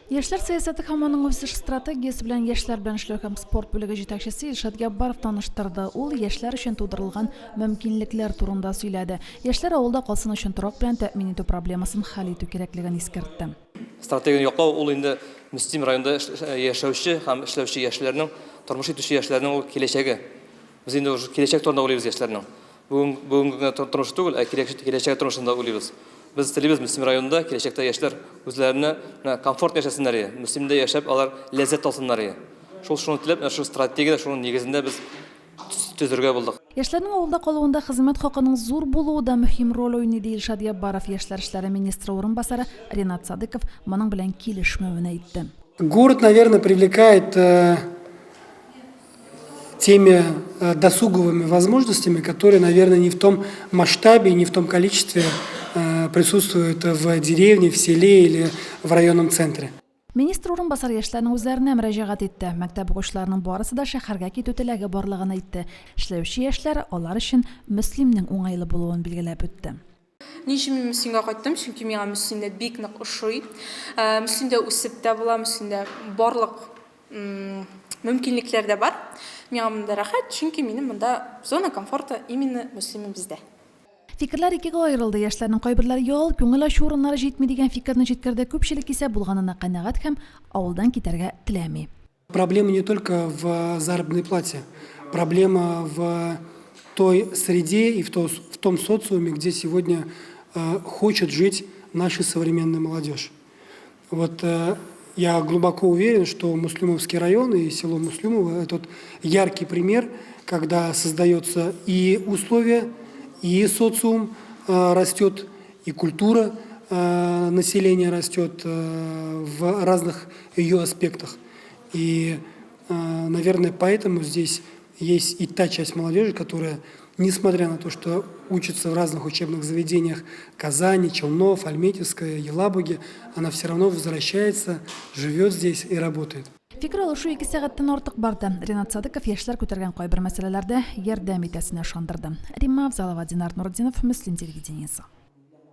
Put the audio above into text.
Яшьләр сәясәте һәм аның үсеш стратегиясе белән яшьләр белән эшләү һәм спорт бүлеге җитәкчесе Илшат Габбаров таныштырды. Ул яшьләр өчен тудырылган мөмкинлекләр турында сөйләде. Яшьләр авылда калсын өчен торак белән тәэмин итү проблемасын хәл итү кирәклеген искәртте. Стратегияны яклау ул инде Мөслим районында яшәүче һәм эшләүче яшьләрнең, тормыш итүче яшьләрнең киләчәге. Без инде киләчәк турында уйлыйбыз яшьләрнең. Бүгенге тормыш түгел, киләчәк тормышында уйлыйбыз. Biz телибез Мөслим районында киләчәктә яшьләр үзләренә комфорт яшәсеннәр, Мөслимдә яшәп алар ләззәт алсыннар. Шуны теләп, шу стратегиядә, шуның нигезендә без төзергә булдык. Яшьләрнең авылда калуында хезмәт хакының зур булуы да мөһим роль уйный ди Илшат Габбаров. Яшьләр эшләре министры орынбасары Ринат Садыков моның белән килешмәвен әйтте. Город, наверное, привлекает теми досуговыми возможностями, которые, наверное, не в том масштабе, не в том количестве присутствуют в деревне, в селе или в районном центре. Министр орынбасары яшьләрнең үзләренә мөрәҗәгать итте. Мәктәп укучыларының барысы да шәһәргә китү теләге барлыгын әйтте. Эшләүче яшьләр алар өчен Мөслимнең уңайлы булуын билгеләп үтте. Ничек мин Мөслимгә кайттым, чөнки миңа Мөслимдә бик нык ошый. Мөслимдә үсеп тә була, Мөслимдә барлык мөмкинлекләр дә бар. Миңа монда рәхәт, чөнки минем монда зона комфорта именно Мөслимем бездә. Фикерләр икегә аерылды. Яшьләрнең кайберләре ял, күңел ачу урыннары җитми дигән фикерне җиткерде. Күпчелек исә булганына канәгать һәм авылдан китәргә теләми. Проблема не только в заработной плате. Проблема в той среде и в том социуме, где сегодня хочет жить наша современная молодежь. Вот я глубоко уверен, что Муслюмовский район и село Муслюмово – это яркий пример, когда создаются и условия, и социум растет, и культура населения растет в разных ее аспектах. И, наверное, поэтому здесь есть и та часть молодежи, которая, несмотря на то, что учится в разных учебных заведениях Казани, Челнов, Альметьевская, Елабуге, она все равно возвращается, живет здесь и работает. Фикер алышу 2 сәгатьтән артык барды. Ринат Садыков яшьләр күтәргән кайбер мәсьәләләрдә ярдәм итәсенә ышандырды. Римма Авзалова, Динар Нурдинов, Мөслим телевидениесе.